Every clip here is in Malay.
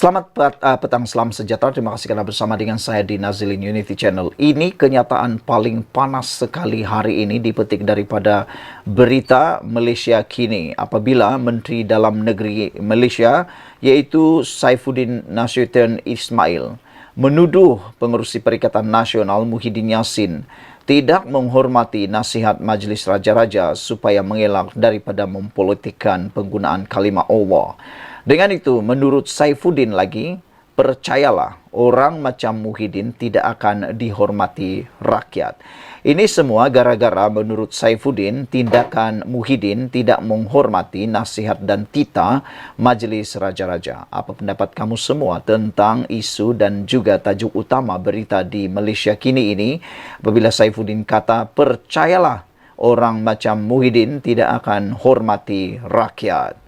Petang, salam sejahtera. Terima kasih karena bersama dengan saya di Nazilin Unity Channel. Ini kenyataan paling panas sekali hari ini dipetik daripada berita Malaysia kini. Apabila Menteri Dalam Negeri Malaysia, yaitu Saifuddin Nasution Ismail, menuduh pengerusi Perikatan Nasional Muhyiddin Yassin tidak menghormati nasihat Majlis Raja-Raja supaya mengelak daripada mempolitikkan penggunaan kalimah Allah. Dengan itu, menurut Saifuddin lagi, percayalah, orang macam Muhyiddin tidak akan dihormati rakyat. Ini semua gara-gara menurut Saifuddin, tindakan Muhyiddin tidak menghormati nasihat dan titah Majlis Raja-Raja. Apa pendapat kamu semua tentang isu dan juga tajuk utama berita di Malaysia kini ini? Apabila Saifuddin kata, percayalah, orang macam Muhyiddin tidak akan hormati rakyat.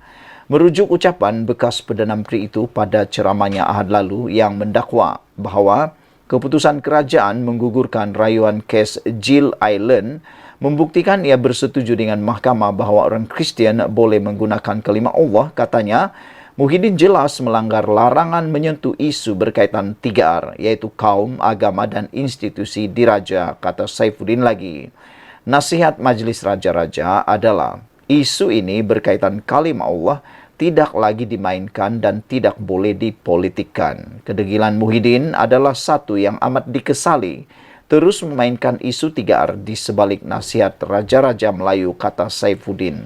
Merujuk ucapan bekas Perdana Menteri itu pada ceramahnya Ahad lalu yang mendakwa bahawa keputusan kerajaan menggugurkan rayuan kes Jill Island membuktikan ia bersetuju dengan mahkamah bahawa orang Kristian boleh menggunakan kalimah Allah. Katanya, Muhyiddin jelas melanggar larangan menyentuh isu berkaitan 3R, iaitu kaum, agama dan institusi diraja, kata Saifuddin lagi. Nasihat Majlis Raja-Raja adalah isu ini berkaitan kalimah Allah tidak lagi dimainkan dan tidak boleh dipolitikkan. Kedegilan Muhyiddin adalah satu yang amat dikesali. Terus memainkan isu 3R di sebalik nasihat Raja-Raja Melayu, kata Saifuddin.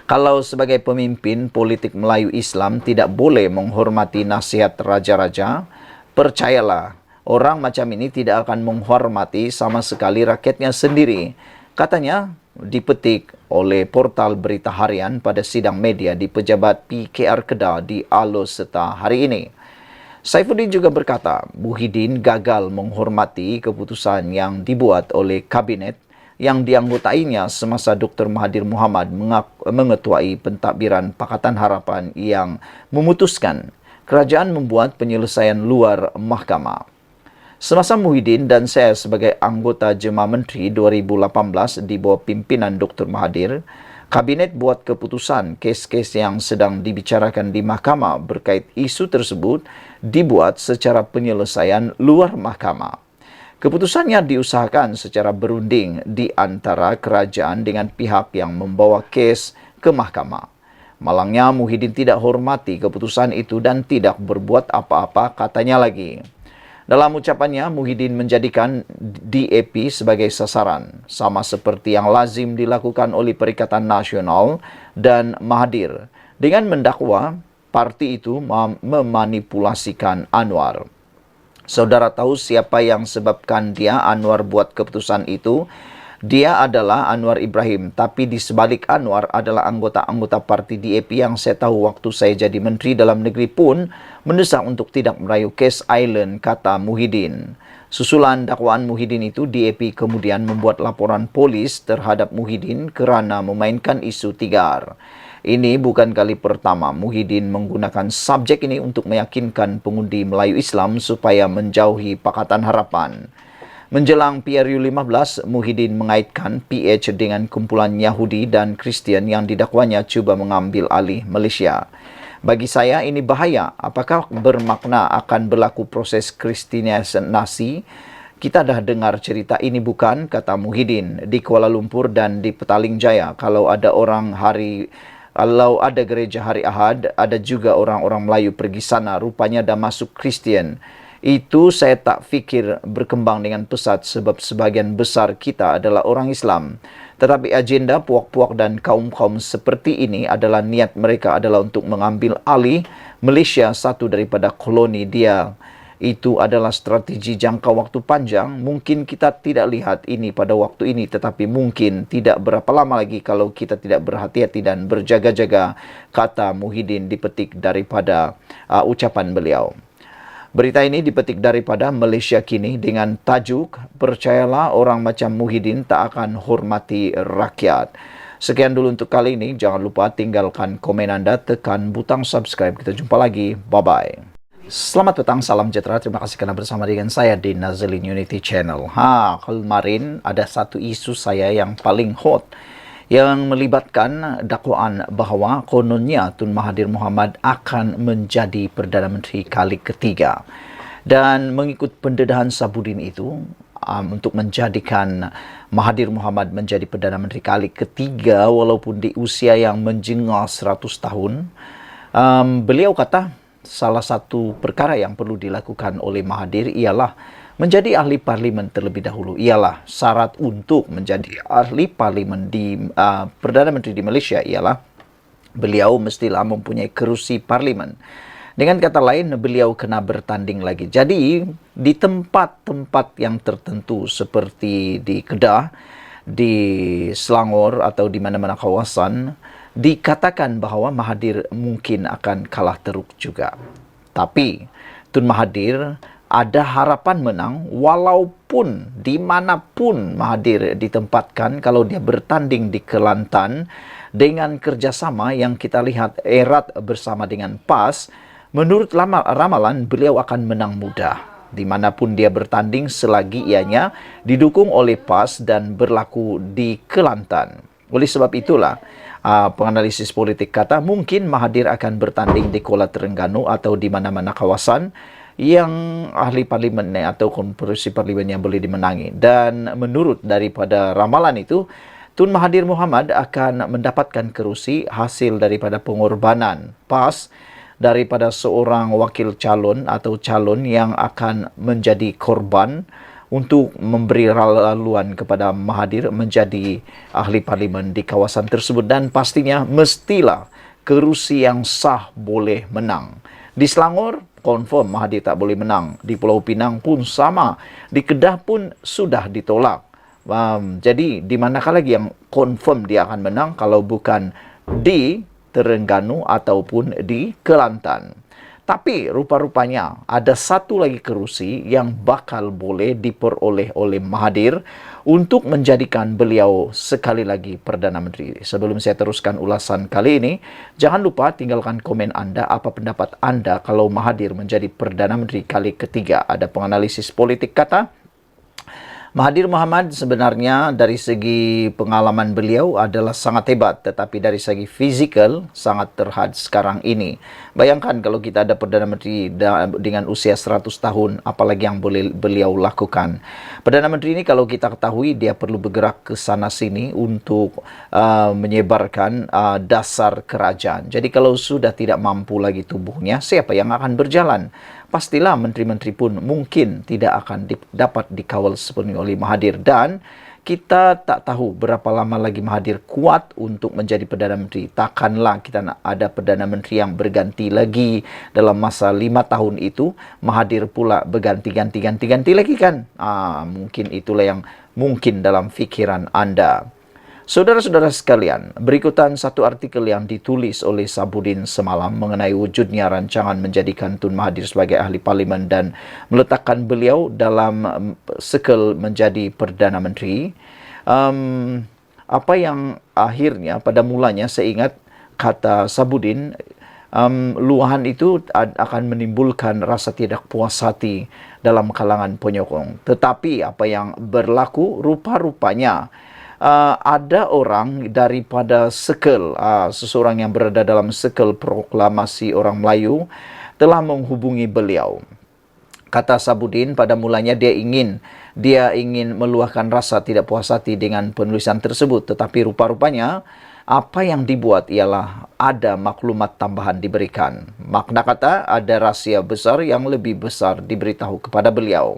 Kalau sebagai pemimpin politik Melayu Islam tidak boleh menghormati nasihat Raja-Raja, percayalah, orang macam ini tidak akan menghormati sama sekali rakyatnya sendiri. Katanya, dipetik oleh portal berita harian pada sidang media di Pejabat PKR Kedah di Alor Serta hari ini. Saifuddin juga berkata, Muhyiddin gagal menghormati keputusan yang dibuat oleh kabinet yang dianggotainya semasa Dr. Mahathir Mohamad mengetuai pentadbiran Pakatan Harapan yang memutuskan kerajaan membuat penyelesaian luar mahkamah. Semasa Muhyiddin dan saya sebagai anggota Jemaah Menteri 2018 di bawah pimpinan Dr. Mahathir, Kabinet buat keputusan kes-kes yang sedang dibicarakan di mahkamah berkait isu tersebut dibuat secara penyelesaian luar mahkamah. Keputusannya diusahakan secara berunding di antara kerajaan dengan pihak yang membawa kes ke mahkamah. Malangnya Muhyiddin tidak hormati keputusan itu dan tidak berbuat apa-apa, katanya lagi. Dalam ucapannya, Muhyiddin menjadikan DAP sebagai sasaran, sama seperti yang lazim dilakukan oleh Perikatan Nasional dan Mahathir, dengan mendakwa parti itu memanipulasikan Anwar. Saudara tahu siapa yang sebabkan Anwar buat keputusan itu? Dia adalah Anwar Ibrahim, tapi di sebalik Anwar adalah anggota-anggota parti DAP yang saya tahu waktu saya jadi Menteri Dalam Negeri pun mendesak untuk tidak merayu kes Island, kata Muhyiddin. Susulan dakwaan Muhyiddin itu, DAP kemudian membuat laporan polis terhadap Muhyiddin kerana memainkan isu 3R. Ini bukan kali pertama Muhyiddin menggunakan subjek ini untuk meyakinkan pengundi Melayu Islam supaya menjauhi Pakatan Harapan. Menjelang PRU 15, Muhyiddin mengaitkan PH dengan kumpulan Yahudi dan Kristian yang didakwanya cuba mengambil alih Malaysia. Bagi saya ini bahaya. Apakah bermakna akan berlaku proses kristianisasi? Kita dah dengar cerita ini bukan, kata Muhyiddin, di Kuala Lumpur dan di Petaling Jaya. Kalau ada gereja hari Ahad, ada juga orang-orang Melayu pergi sana, rupanya dah masuk Kristian. Itu saya tak fikir berkembang dengan pesat sebab sebahagian besar kita adalah orang Islam. Tetapi agenda puak-puak dan kaum-kaum seperti ini adalah niat mereka adalah untuk mengambil alih Malaysia, satu daripada koloni dia. Itu adalah strategi jangka waktu panjang. Mungkin kita tidak lihat ini pada waktu ini, tetapi mungkin tidak berapa lama lagi kalau kita tidak berhati-hati dan berjaga-jaga, kata Muhyiddin dipetik daripada ucapan beliau. Berita ini dipetik daripada Malaysia Kini dengan tajuk, percayalah orang macam Muhyiddin tak akan hormati rakyat. Sekian dulu untuk kali ini. Jangan lupa tinggalkan komen anda, tekan butang subscribe. Kita jumpa lagi. Bye-bye. Selamat petang, salam sejahtera. Terima kasih kerana bersama dengan saya di Nazilin Unity Channel. Kemarin ada satu isu saya yang paling hot, yang melibatkan dakwaan bahawa kononnya Tun Mahathir Mohamad akan menjadi Perdana Menteri kali ketiga. Dan mengikut pendedahan Sabudin itu, untuk menjadikan Mahathir Mohamad menjadi Perdana Menteri kali ketiga walaupun di usia yang menjengah 100 tahun, beliau kata salah satu perkara yang perlu dilakukan oleh Mahathir ialah menjadi ahli parlimen terlebih dahulu. Ialah syarat untuk menjadi ahli parlimen di Perdana Menteri di Malaysia ialah beliau mestilah mempunyai kerusi parlimen. Dengan kata lain, beliau kena bertanding lagi. Jadi, di tempat-tempat yang tertentu seperti di Kedah, di Selangor atau di mana-mana kawasan, dikatakan bahawa Mahathir mungkin akan kalah teruk juga. Tapi, Tun Mahathir ada harapan menang walaupun dimanapun Mahathir ditempatkan. Kalau dia bertanding di Kelantan dengan kerjasama yang kita lihat erat bersama dengan PAS, menurut ramalan beliau akan menang mudah dimanapun dia bertanding selagi ianya didukung oleh PAS dan berlaku di Kelantan. Oleh sebab itulah penganalisis politik kata mungkin Mahathir akan bertanding di Kuala Terengganu atau di mana-mana kawasan yang ahli parlimen atau konferensi parlimen yang boleh dimenangi. Dan menurut daripada ramalan itu, Tun Mahathir Mohamad akan mendapatkan kerusi hasil daripada pengorbanan PAS daripada seorang wakil calon atau calon yang akan menjadi korban untuk memberi laluan kepada Mahathir menjadi ahli parlimen di kawasan tersebut. Dan pastinya mestilah kerusi yang sah boleh menang. Di Selangor, confirm Mahathir tak boleh menang. Di Pulau Pinang pun sama. Di Kedah pun sudah ditolak. Jadi, di manakah lagi yang confirm dia akan menang kalau bukan di Terengganu ataupun di Kelantan. Tapi rupa-rupanya ada satu lagi kerusi yang bakal boleh diperoleh oleh Mahathir untuk menjadikan beliau sekali lagi Perdana Menteri. Sebelum saya teruskan ulasan kali ini, jangan lupa tinggalkan komen anda, apa pendapat anda kalau Mahathir menjadi Perdana Menteri kali ketiga. Ada penganalisis politik kata, Mahathir Mohamad sebenarnya dari segi pengalaman beliau adalah sangat hebat, tetapi dari segi fizikal sangat terhad sekarang ini. Bayangkan kalau kita ada Perdana Menteri dengan usia 100 tahun, apalagi yang boleh beliau lakukan. Perdana Menteri ini kalau kita ketahui dia perlu bergerak ke sana sini untuk menyebarkan dasar kerajaan. Jadi kalau sudah tidak mampu lagi tubuhnya, siapa yang akan berjalan? Pastilah menteri-menteri pun mungkin tidak akan dapat dikawal sepenuhnya oleh Mahathir. Dan kita tak tahu berapa lama lagi Mahathir kuat untuk menjadi Perdana Menteri. Takkanlah kita nak ada Perdana Menteri yang berganti lagi dalam masa 5 tahun itu. Mahathir pula berganti-ganti lagi kan? Mungkin itulah yang mungkin dalam fikiran anda. Saudara-saudara sekalian, berikutan satu artikel yang ditulis oleh Sabudin semalam mengenai wujudnya rancangan menjadikan Tun Mahathir sebagai ahli parlimen dan meletakkan beliau dalam sekel menjadi Perdana Menteri. Apa yang akhirnya pada mulanya saya ingat kata Sabudin, luahan itu akan menimbulkan rasa tidak puas hati dalam kalangan penyokong. Tetapi apa yang berlaku rupa-rupanya ada orang daripada sekel, seseorang yang berada dalam sekel proklamasi orang Melayu telah menghubungi beliau. Kata Sabudin, pada mulanya dia ingin meluahkan rasa tidak puas hati dengan penulisan tersebut, tetapi rupa-rupanya apa yang dibuat ialah ada maklumat tambahan diberikan. Makna kata ada rahsia besar yang lebih besar diberitahu kepada beliau.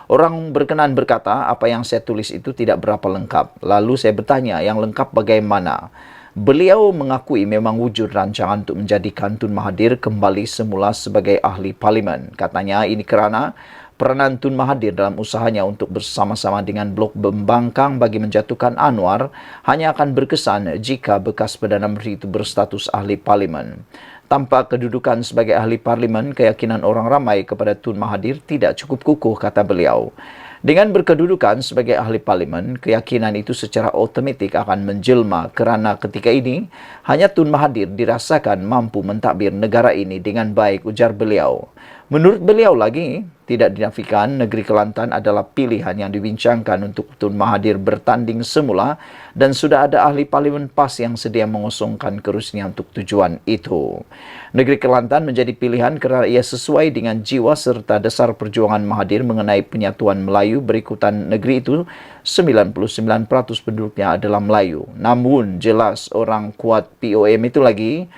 Orang berkenan berkata, apa yang saya tulis itu tidak berapa lengkap. Lalu saya bertanya, yang lengkap bagaimana? Beliau mengakui memang wujud rancangan untuk menjadikan Tun Mahathir kembali semula sebagai ahli parlimen. Katanya ini kerana peranan Tun Mahathir dalam usahanya untuk bersama-sama dengan Blok Pembangkang bagi menjatuhkan Anwar hanya akan berkesan jika bekas Perdana Menteri itu berstatus ahli parlimen. Tanpa kedudukan sebagai ahli parlimen, keyakinan orang ramai kepada Tun Mahathir tidak cukup kukuh, kata beliau. Dengan berkedudukan sebagai ahli parlimen, keyakinan itu secara otomatik akan menjelma kerana ketika ini hanya Tun Mahathir dirasakan mampu mentadbir negara ini dengan baik, ujar beliau. Menurut beliau lagi, tidak dinafikan negeri Kelantan adalah pilihan yang dibincangkan untuk Tun Mahathir bertanding semula dan sudah ada ahli parlimen PAS yang sedia mengosongkan kerusinya untuk tujuan itu. Negeri Kelantan menjadi pilihan kerana ia sesuai dengan jiwa serta dasar perjuangan Mahathir mengenai penyatuan Melayu. Berikutan negeri itu 99% penduduknya adalah Melayu. Namun jelas orang kuat POM itu lagi,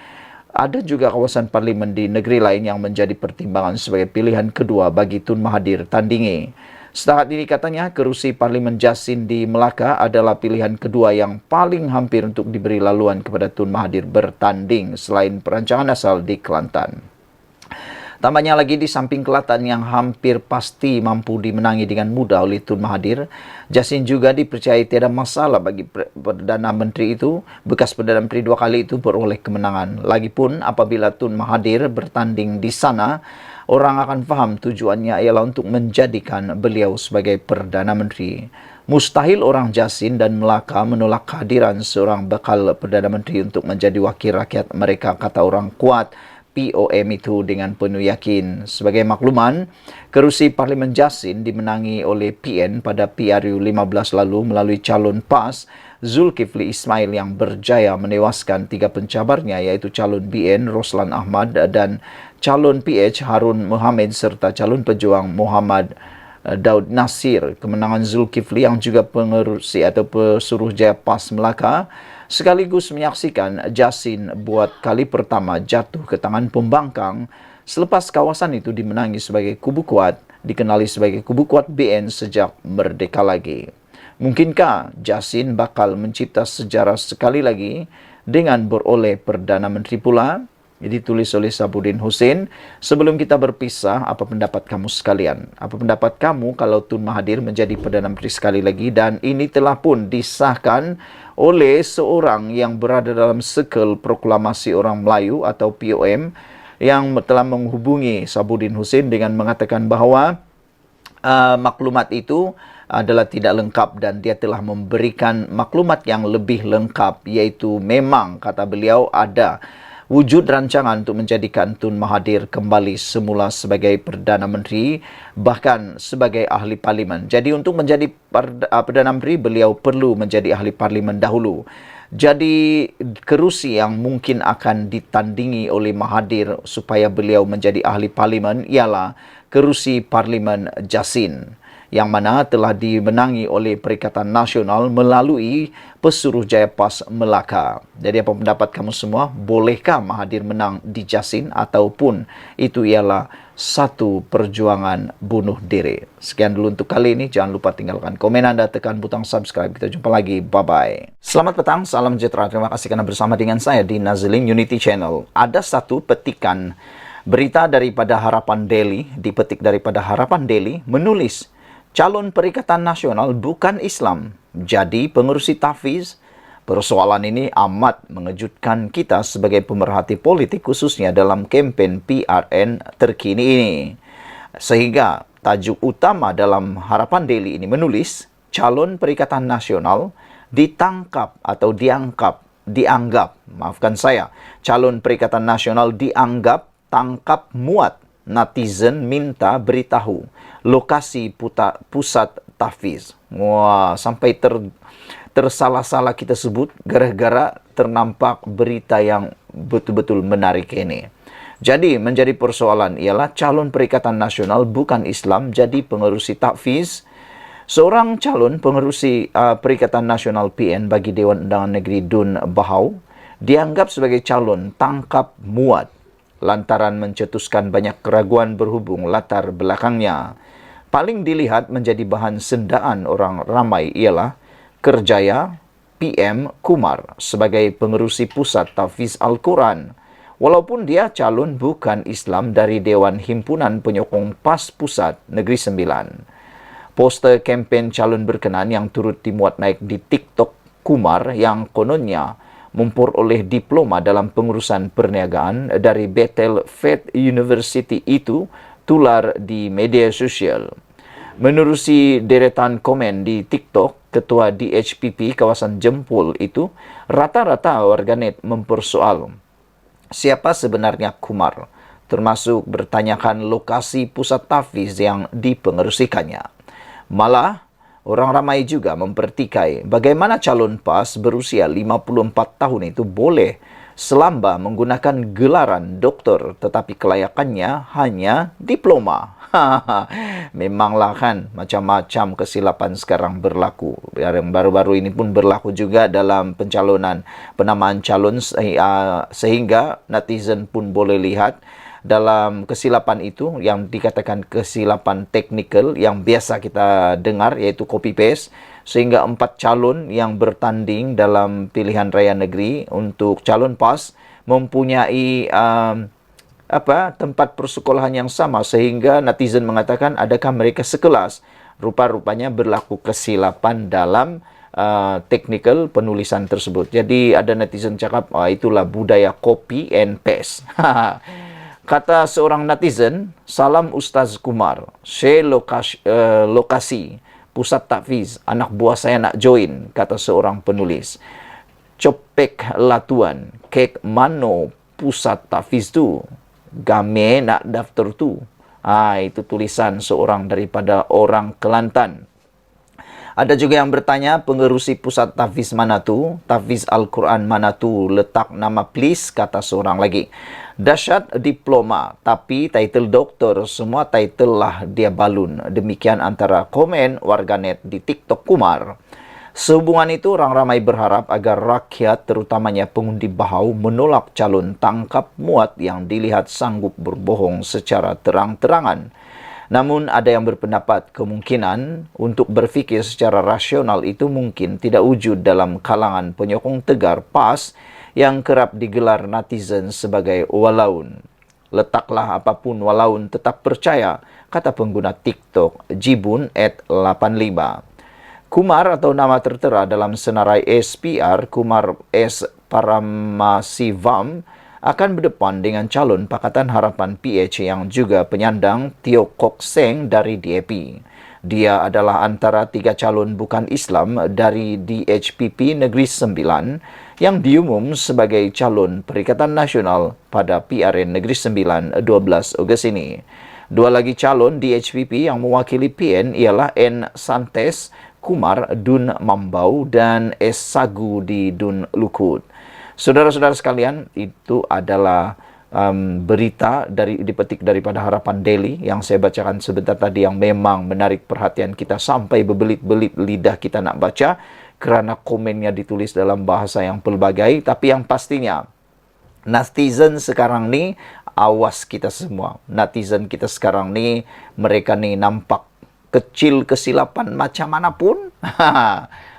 ada juga kawasan parlimen di negeri lain yang menjadi pertimbangan sebagai pilihan kedua bagi Tun Mahathir tandingi. Setakat ini katanya, kerusi parlimen Jasin di Melaka adalah pilihan kedua yang paling hampir untuk diberi laluan kepada Tun Mahathir bertanding selain perancangan asal di Kelantan. Tambahnya lagi, di samping Kelantan yang hampir pasti mampu dimenangi dengan mudah oleh Tun Mahathir, Jasin juga dipercayai tiada masalah bagi Perdana Menteri itu, bekas Perdana Menteri 2 kali itu beroleh kemenangan. Lagipun apabila Tun Mahathir bertanding di sana, orang akan faham tujuannya ialah untuk menjadikan beliau sebagai Perdana Menteri. Mustahil orang Jasin dan Melaka menolak kehadiran seorang bakal Perdana Menteri untuk menjadi wakil rakyat mereka, kata orang kuat POM itu dengan penuh yakin. Sebagai makluman, kerusi Parlimen Jasin dimenangi oleh PN pada PRU 15 lalu melalui calon PAS Zulkifli Ismail yang berjaya menewaskan 3 pencabarnya, iaitu calon BN Roslan Ahmad dan calon PH Harun Mohamed serta calon pejuang Muhammad Daud Nasir. Kemenangan Zulkifli yang juga pengerusi atau Pesuruhjaya PAS Melaka sekaligus menyaksikan Jasin buat kali pertama jatuh ke tangan pembangkang selepas kawasan itu dimenangi sebagai kubu kuat, dikenali sebagai kubu kuat BN sejak merdeka lagi. Mungkinkah Jasin bakal mencipta sejarah sekali lagi dengan beroleh Perdana Menteri pula? Ditulis oleh Sabudin Hussein. Sebelum kita berpisah, apa pendapat kamu sekalian? Apa pendapat kamu kalau Tun Mahathir menjadi Perdana Menteri sekali lagi? Dan ini telah pun disahkan oleh seorang yang berada dalam sekel proklamasi orang Melayu atau POM yang telah menghubungi Sabudin Hussein dengan mengatakan bahawa maklumat itu adalah tidak lengkap dan dia telah memberikan maklumat yang lebih lengkap, iaitu memang kata beliau ada wujud rancangan untuk menjadikan Tun Mahathir kembali semula sebagai Perdana Menteri, bahkan sebagai ahli parlimen. Jadi untuk menjadi Perdana Menteri, beliau perlu menjadi ahli parlimen dahulu. Jadi kerusi yang mungkin akan ditandingi oleh Mahathir supaya beliau menjadi ahli parlimen ialah kerusi Parlimen Jasin, yang mana telah dimenangi oleh Perikatan Nasional melalui Pesuruhjaya PAS Melaka. Jadi apa pendapat kamu semua? Bolehkah Mahathir menang di Jasin ataupun itu ialah satu perjuangan bunuh diri? Sekian dulu untuk kali ini. Jangan lupa tinggalkan komen Anda, tekan butang subscribe. Kita jumpa lagi. Bye-bye. Selamat petang, salam sejahtera. Terima kasih karena bersama dengan saya di Nazilin Unity Channel. Ada satu petikan berita daripada Harapan Daily, dipetik daripada Harapan Daily, menulis calon Perikatan Nasional bukan Islam jadi pengerusi tahfiz. Persoalan ini amat mengejutkan kita sebagai pemerhati politik, khususnya dalam kempen PRN terkini ini. Sehingga tajuk utama dalam Harapan Daily ini menulis calon Perikatan Nasional ditangkap atau dianggap, maafkan saya, calon Perikatan Nasional dianggap tangkap muat. Netizen minta beritahu lokasi pusat tahfiz. Wah, sampai tersalah-salah kita sebut gara-gara ternampak berita yang betul-betul menarik ini. Jadi menjadi persoalan ialah calon Perikatan Nasional bukan Islam jadi pengerusi tahfiz. Seorang calon pengerusi Perikatan Nasional PN bagi Dewan Undangan Negeri Dun Bahau dianggap sebagai calon tangkap muat lantaran mencetuskan banyak keraguan berhubung latar belakangnya. Paling dilihat menjadi bahan sendaan orang ramai ialah kerjaya PM Kumar sebagai pengerusi pusat tahfiz Al-Quran. Walaupun dia calon bukan Islam dari Dewan Himpunan Penyokong PAS Pusat Negeri Sembilan. Poster kempen calon berkenan yang turut dimuat naik di TikTok Kumar yang kononnya memperoleh diploma dalam pengurusan perniagaan dari Bethel Faith University itu tular di media sosial. Menerusi deretan komen di TikTok, Ketua DHPP kawasan Jempol itu, rata-rata warganet mempersoal siapa sebenarnya Kumar. termasuk bertanyakan lokasi pusat tahfiz yang dipengerusikannya. Malah, orang ramai juga mempertikai bagaimana calon PAS berusia 54 tahun itu boleh selamba menggunakan gelaran doktor tetapi kelayakannya hanya diploma. Memanglah kan macam-macam kesilapan sekarang berlaku. Yang baru-baru ini pun berlaku juga dalam pencalonan penamaan calon sehingga netizen pun boleh lihat dalam kesilapan itu yang dikatakan kesilapan teknikal yang biasa kita dengar yaitu copy paste, sehingga 4 calon yang bertanding dalam pilihan raya negeri untuk calon PAS mempunyai tempat persekolahan yang sama, sehingga netizen mengatakan adakah mereka sekelas. Rupa-rupanya berlaku kesilapan dalam teknikal penulisan tersebut. Jadi ada netizen cakap, itulah budaya copy and paste. Kata seorang netizen, salam Ustaz Kumar, lokasi pusat tahfiz, anak buah saya nak join, kata seorang penulis. Copek latuan, kek mano pusat tahfiz tu, game nak daftar tu. Itu tulisan seorang daripada orang Kelantan. Ada juga yang bertanya, pengerusi pusat tahfiz mana tu? Tahfiz Al-Quran mana tu? Letak nama please, kata seorang lagi. Dahsyat diploma, tapi title doktor, semua title lah dia balun. Demikian antara komen warganet di TikTok Kumar. Sehubungan itu, orang ramai berharap agar rakyat, terutamanya pengundi Bahau, menolak calon tangkap muat yang dilihat sanggup berbohong secara terang-terangan. Namun ada yang berpendapat kemungkinan untuk berfikir secara rasional itu mungkin tidak wujud dalam kalangan penyokong tegar PAS yang kerap digelar netizen sebagai walaun. Letaklah apapun walaun tetap percaya, kata pengguna TikTok Jibun@85. Kumar atau nama tertera dalam senarai SPR, Kumar S. Paramasivam, akan berdepan dengan calon Pakatan Harapan PH yang juga penyandang Teo Kok Seng dari DAP. Dia adalah antara 3 calon bukan Islam dari DHPP Negeri Sembilan yang diumum sebagai calon Perikatan Nasional pada PRN Negeri Sembilan 12 Ogos ini. 2 lagi calon DHPP yang mewakili PN ialah N. Santes Kumar Dun Mambau dan S. Sagu di Dun Lukut. Saudara-saudara sekalian, itu adalah berita dipetik daripada Harapan Daily yang saya bacakan sebentar tadi, yang memang menarik perhatian kita sampai berbelit-belit lidah kita nak baca kerana komennya ditulis dalam bahasa yang pelbagai. Tapi yang pastinya, netizen sekarang ni, awas kita semua. Netizen kita sekarang ni, mereka ni nampak kecil kesilapan macam mana pun.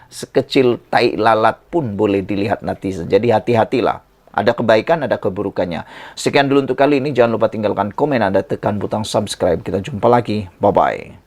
Sekecil tai lalat pun boleh dilihat netizen. Jadi hati-hatilah. Ada kebaikan, ada keburukannya. Sekian dulu untuk kali ini. Jangan lupa tinggalkan komen Anda, tekan butang subscribe. Kita jumpa lagi. Bye-bye.